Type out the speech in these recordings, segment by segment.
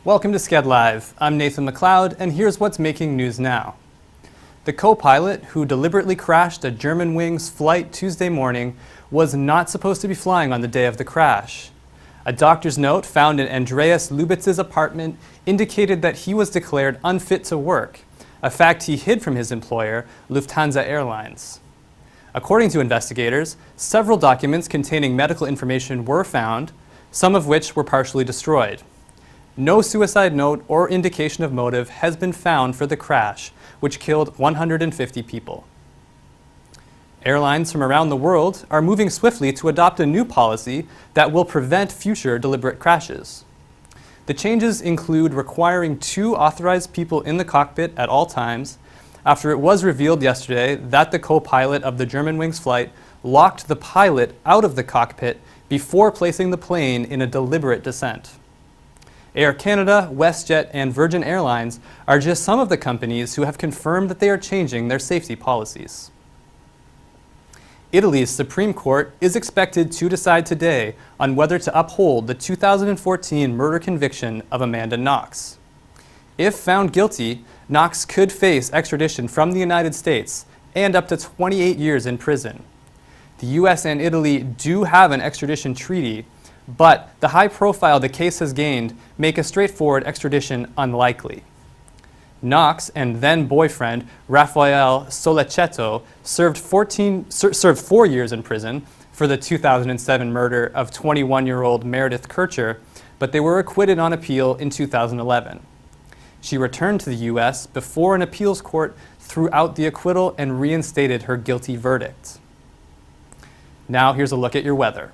Welcome to Skedlive. I'm Nathan McLeod, and here's what's making news now. The co-pilot who deliberately crashed a Germanwings flight Tuesday morning was not supposed to be flying on the day of the crash. A doctor's note found in Andreas Lubitz's apartment indicated that he was declared unfit to work, a fact he hid from his employer, Lufthansa Airlines. According to investigators, several documents containing medical information were found, some of which were partially destroyed. No suicide note or indication of motive has been found for the crash, which killed 150 people. Airlines from around the world are moving swiftly to adopt a new policy that will prevent future deliberate crashes. The changes include requiring 2 authorized people in the cockpit at all times, after it was revealed yesterday that the co-pilot of the Germanwings flight locked the pilot out of the cockpit before placing the plane in a deliberate descent. Air Canada, WestJet, and Virgin Airlines are just some of the companies who have confirmed that they are changing their safety policies. Italy's Supreme Court is expected to decide today on whether to uphold the 2014 murder conviction of Amanda Knox. If found guilty, Knox could face extradition from the United States and up to 28 years in prison. The US and Italy do have an extradition treaty, but the high profile the case has gained make a straightforward extradition unlikely. Knox and then-boyfriend Raffaele Solecetto served 4 years in prison for the 2007 murder of 21-year-old Meredith Kircher, but they were acquitted on appeal in 2011. She returned to the U.S. before an appeals court threw out the acquittal and reinstated her guilty verdict. Now here's a look at your weather.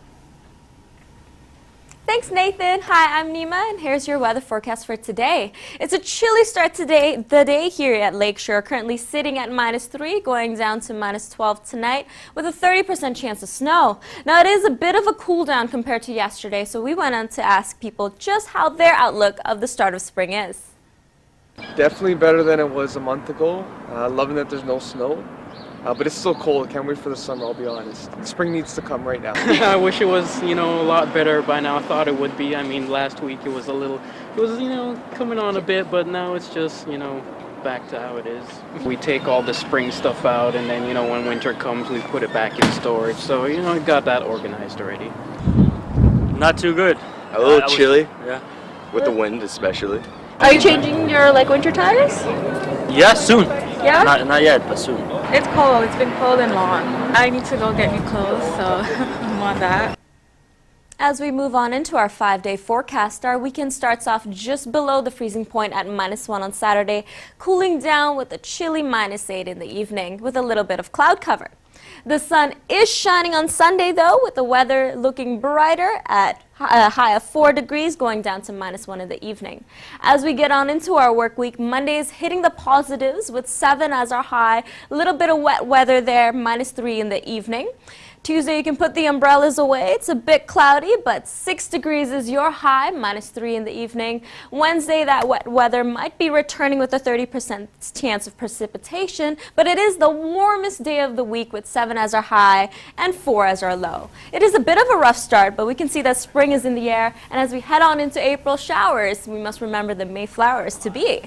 Thanks, Nathan. Hi, I'm Nima, and here's your weather forecast for today. It's a chilly start the day here at Lakeshore, currently sitting at -3, going down to -12 tonight, with a 30% chance of snow. Now, it is a bit of a cool down compared to yesterday, so we went on to ask people just how their outlook of the start of spring is. Definitely better than it was a month ago. Loving that there's no snow. But it's still cold. Can't wait for the summer, I'll be honest. Spring needs to come right now. I wish it was, a lot better by now. I thought it would be. I mean, last week it was coming on a bit, but now it's just, back to how it is. We take all the spring stuff out, and then, when winter comes, we put it back in storage. So, we got that organized already. Not too good. A little chilly. Yeah. With the wind, especially. Are you changing your winter tires? Yeah, soon. Yeah? Not yet, but soon. It's cold. It's been cold and long. I need to go get new clothes, so I'm on that. As we move on into our 5-day forecast, our weekend starts off just below the freezing point at -1 on Saturday, cooling down with a chilly -8 in the evening with a little bit of cloud cover. The sun is shining on Sunday, though, with the weather looking brighter at a high of 4 degrees, going down to -1 in the evening. As we get on into our work week, Monday is hitting the positives with 7 as our high. A little bit of wet weather there, -3 in the evening. Tuesday, you can put the umbrellas away. It's a bit cloudy, but 6 degrees is your high, -3 in the evening. Wednesday, that wet weather might be returning with a 30% chance of precipitation, but it is the warmest day of the week with 7 as our high and 4 as our low. It is a bit of a rough start, but we can see that spring is in the air, and as we head on into April showers, we must remember the May flowers to be.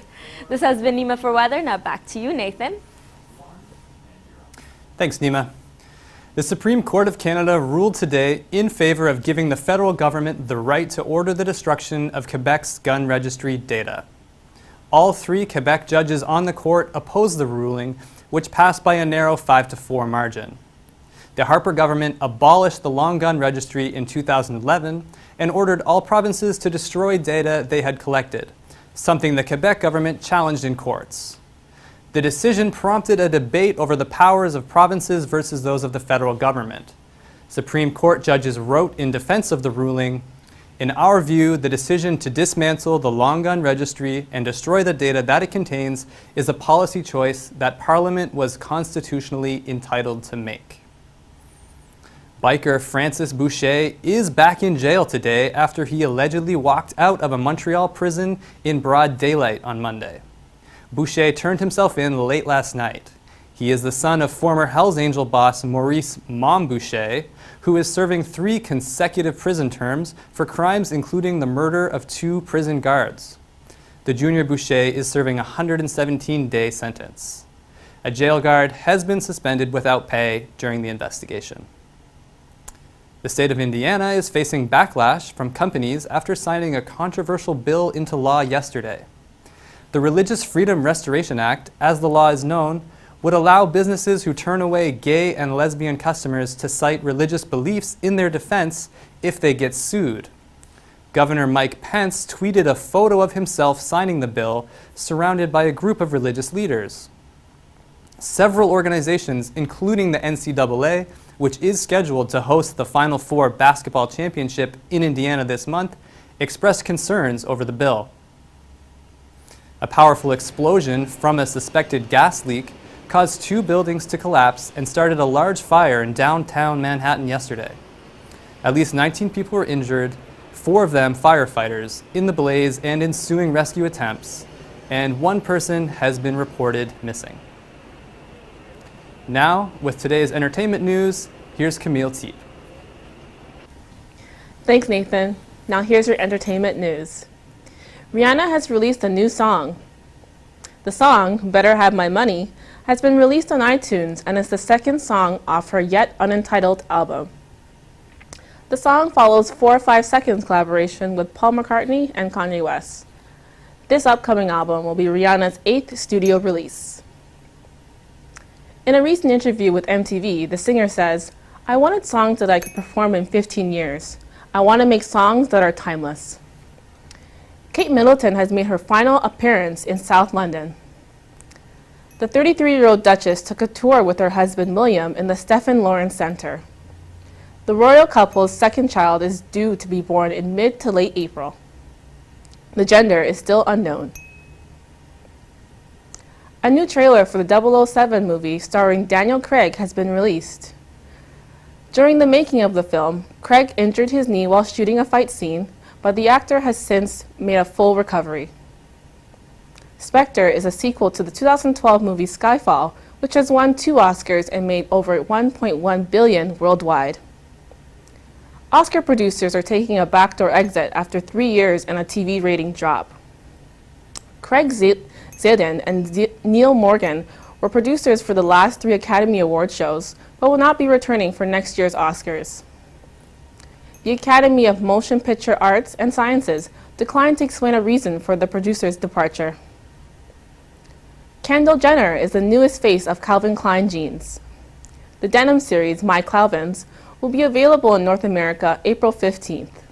This has been Nima for weather. Now back to you, Nathan. Thanks, Nima. The Supreme Court of Canada ruled today in favor of giving the federal government the right to order the destruction of Quebec's gun registry data. All 3 Quebec judges on the court opposed the ruling, which passed by a narrow 5-4 margin. The Harper government abolished the long gun registry in 2011 and ordered all provinces to destroy data they had collected, something the Quebec government challenged in courts. The decision prompted a debate over the powers of provinces versus those of the federal government. Supreme Court judges wrote in defense of the ruling, "In our view, the decision to dismantle the long gun registry and destroy the data that it contains is a policy choice that Parliament was constitutionally entitled to make." Biker Francis Boucher is back in jail today after he allegedly walked out of a Montreal prison in broad daylight on Monday. Boucher turned himself in late last night. He is the son of former Hells Angel boss Maurice "Mom" Boucher, who is serving 3 consecutive prison terms for crimes including the murder of 2 prison guards. The junior Boucher is serving a 117-day sentence. A jail guard has been suspended without pay during the investigation. The state of Indiana is facing backlash from companies after signing a controversial bill into law yesterday. The Religious Freedom Restoration Act, as the law is known, would allow businesses who turn away gay and lesbian customers to cite religious beliefs in their defense if they get sued. Governor Mike Pence tweeted a photo of himself signing the bill, surrounded by a group of religious leaders. Several organizations, including the NCAA, which is scheduled to host the Final Four basketball championship in Indiana this month, expressed concerns over the bill. A powerful explosion from a suspected gas leak caused 2 buildings to collapse and started a large fire in downtown Manhattan yesterday. At least 19 people were injured, 4 of them firefighters, in the blaze and ensuing rescue attempts, and 1 person has been reported missing. Now, with today's entertainment news, here's Camille Teep. Thanks, Nathan. Now here's your entertainment news. Rihanna has released a new song. The song, Better Have My Money, has been released on iTunes and is the second song off her yet unentitled album. The song follows 4 5 Seconds collaboration with Paul McCartney and Kanye West. This upcoming album will be Rihanna's 8th studio release. In a recent interview with MTV, the singer says, "I wanted songs that I could perform in 15 years. I want to make songs that are timeless." Kate Middleton has made her final appearance in South London. The 33-year-old Duchess took a tour with her husband William in the Stephen Lawrence Center. The royal couple's second child is due to be born in mid to late April. The gender is still unknown. A new trailer for the 007 movie starring Daniel Craig has been released. During the making of the film, Craig injured his knee while shooting a fight scene, but the actor has since made a full recovery. Spectre is a sequel to the 2012 movie Skyfall, which has won 2 Oscars and made over $1.1 billion worldwide. Oscar producers are taking a backdoor exit after 3 years and a TV rating drop. Craig Zidane and Neil Morgan were producers for the last 3 Academy Award shows, but will not be returning for next year's Oscars. The Academy of Motion Picture Arts and Sciences declined to explain a reason for the producer's departure. Kendall Jenner is the newest face of Calvin Klein jeans. The denim series, My Calvins, will be available in North America April 15th.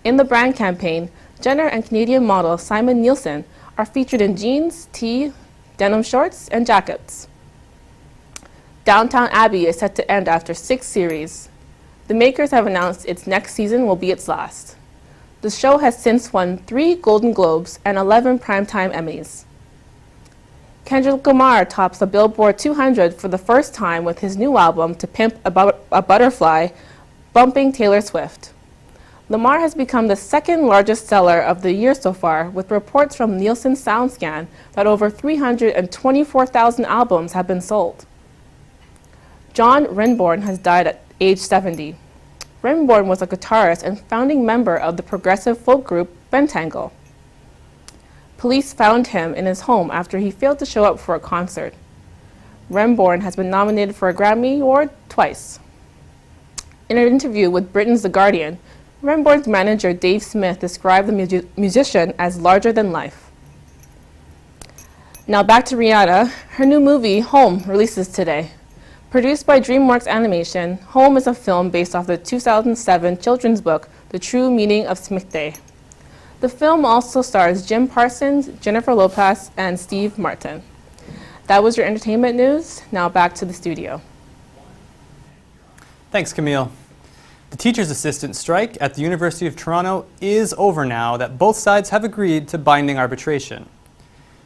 In the brand campaign, Jenner and Canadian model Simon Nielsen are featured in jeans, tee, denim shorts, and jackets. Downtown Abbey is set to end after 6 series. The makers have announced its next season will be its last. The show has since won 3 Golden Globes and 11 Primetime Emmys. Kendrick Lamar tops the Billboard 200 for the first time with his new album To Pimp a Butterfly, bumping Taylor Swift. Lamar has become the 2nd largest seller of the year so far, with reports from Nielsen SoundScan that over 324,000 albums have been sold. John Renbourn has died at age 70. Renbourn was a guitarist and founding member of the progressive folk group Bentangle. Police found him in his home after he failed to show up for a concert. Renbourn has been nominated for a Grammy Award twice. In an interview with Britain's The Guardian, Renbourn's manager Dave Smith described the musician as larger than life. Now back to Rihanna. Her new movie, Home, releases today. Produced by DreamWorks Animation, Home is a film based off the 2007 children's book, The True Meaning of Smith Day. The film also stars Jim Parsons, Jennifer Lopez, and Steve Martin. That was your entertainment news. Now back to the studio. Thanks, Camille. The teacher's assistant strike at the University of Toronto is over now that both sides have agreed to binding arbitration.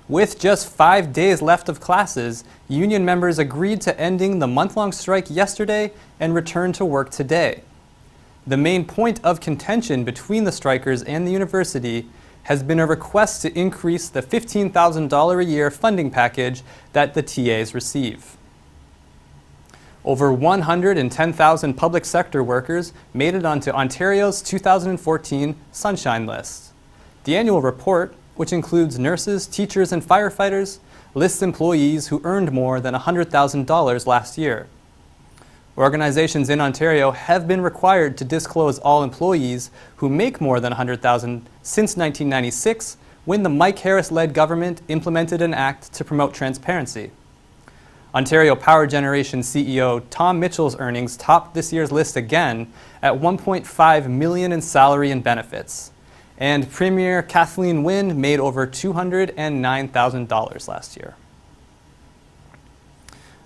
With just 5 days left of classes, union members agreed to ending the month-long strike yesterday and return to work today. The main point of contention between the strikers and the university has been a request to increase the $15,000 a year funding package that the TAs receive. Over 110,000 public sector workers made it onto Ontario's 2014 Sunshine List. The annual report, which includes nurses, teachers, and firefighters, lists employees who earned more than $100,000 last year. Organizations in Ontario have been required to disclose all employees who make more than $100,000 since 1996, when the Mike Harris-led government implemented an act to promote transparency. Ontario Power Generation CEO Tom Mitchell's earnings topped this year's list again at $1.5 million in salary and benefits. And Premier Kathleen Wynne made over $209,000 last year.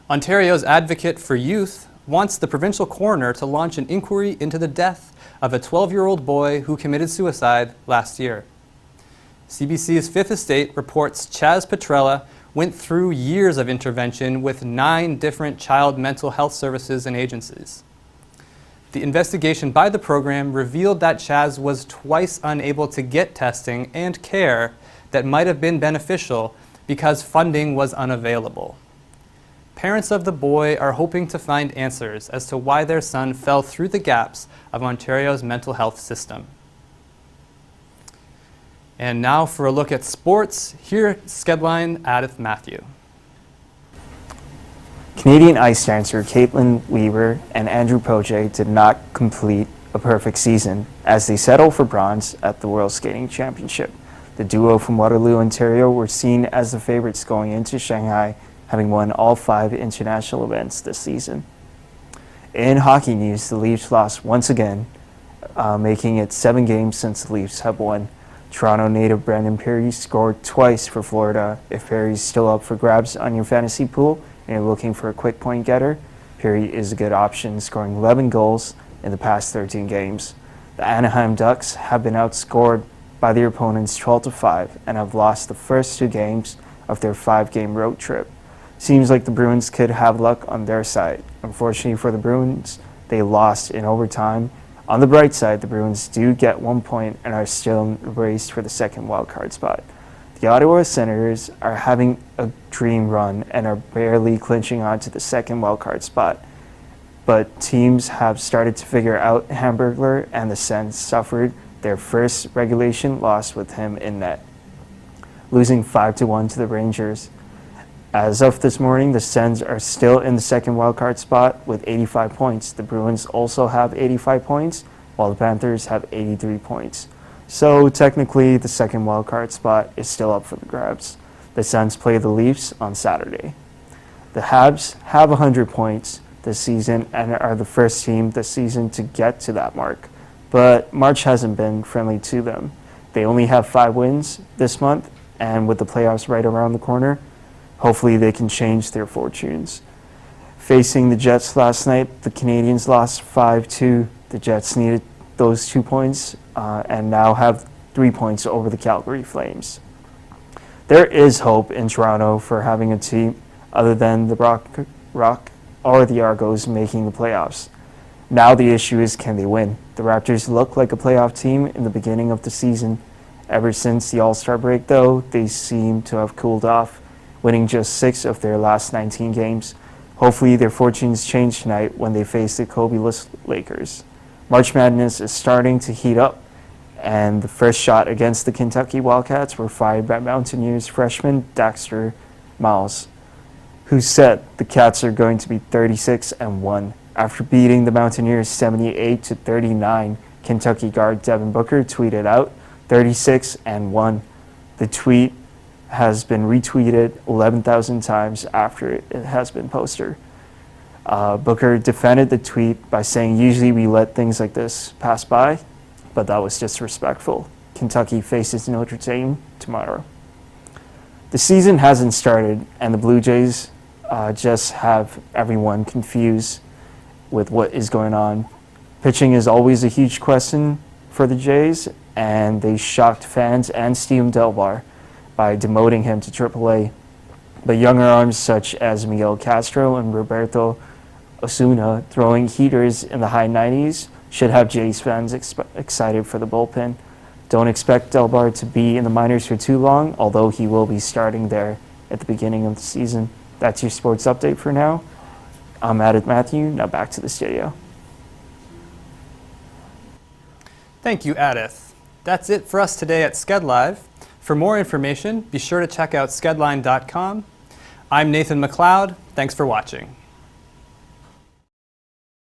Ontario's advocate for youth wants the provincial coroner to launch an inquiry into the death of a 12-year-old boy who committed suicide last year. CBC's Fifth Estate reports Chaz Petrella went through years of intervention with 9 different child mental health services and agencies. The investigation by the program revealed that Chaz was twice unable to get testing and care that might have been beneficial because funding was unavailable. Parents of the boy are hoping to find answers as to why their son fell through the gaps of Ontario's mental health system. And now for a look at sports, here at Skedline, Adith Matthew. Canadian ice dancer Caitlin Weaver and Andrew Poche did not complete a perfect season as they settled for bronze at the World Skating Championship. The duo from Waterloo, Ontario were seen as the favorites going into Shanghai, having won all 5 international events this season. In hockey news, the Leafs lost once again, making it 7 games since the Leafs have won. Toronto native Brandon Perry scored twice for Florida. If Perry's still up for grabs on your fantasy pool and you're looking for a quick point getter, Perry is a good option, scoring 11 goals in the past 13 games. The Anaheim Ducks have been outscored by their opponents 12-5 and have lost the first 2 games of their 5-game road trip. Seems like the Bruins could have luck on their side. Unfortunately for the Bruins, they lost in overtime. On the bright side, the Bruins do get 1 point and are still in the race for the second wildcard spot. The Ottawa Senators are having a dream run and are barely clinching on to the second wildcard spot. But teams have started to figure out Hamburglar, and the Sens suffered their first regulation loss with him in net, losing 5-1 to the Rangers. As of this morning, the Sens are still in the second wildcard spot with 85 points. The Bruins also have 85 points, while the Panthers have 83 points. So technically, the second wildcard spot is still up for the grabs. The Sens play the Leafs on Saturday. The Habs have 100 points this season and are the first team this season to get to that mark. But March hasn't been friendly to them. They only have 5 wins this month, and with the playoffs right around the corner, hopefully they can change their fortunes. Facing the Jets last night, the Canadians lost 5-2. The Jets needed those 2 points and now have 3 points over the Calgary Flames. There is hope in Toronto for having a team other than the Rock or the Argos making the playoffs. Now the issue is, can they win? The Raptors look like a playoff team in the beginning of the season. Ever since the All-Star break, though, they seem to have cooled off, winning just 6 of their last 19 games. Hopefully their fortunes change tonight when they face the Kobe-less Lakers. March Madness is starting to heat up, and the first shot against the Kentucky Wildcats were fired by Mountaineers freshman Daxter Miles, who said the Cats are going to be 36-1. After beating the Mountaineers 78-39, Kentucky guard Devin Booker tweeted out 36-1. The tweet has been retweeted 11,000 times after it has been posted. Booker defended the tweet by saying, "Usually we let things like this pass by, but that was disrespectful." Kentucky faces Notre Dame tomorrow. The season hasn't started, and the Blue Jays just have everyone confused with what is going on. Pitching is always a huge question for the Jays, and they shocked fans and Steven Delbar by demoting him to AAA. But younger arms such as Miguel Castro and Roberto Osuna throwing heaters in the high 90s should have Jays fans excited for the bullpen. Don't expect Delbar to be in the minors for too long, although he will be starting there at the beginning of the season. That's your sports update for now. I'm Adit Matthew. Now back to the studio. Thank you, Adith. That's it for us today at Skedlive. For more information, be sure to check out skedline.com. I'm Nathan McLeod. Thanks for watching.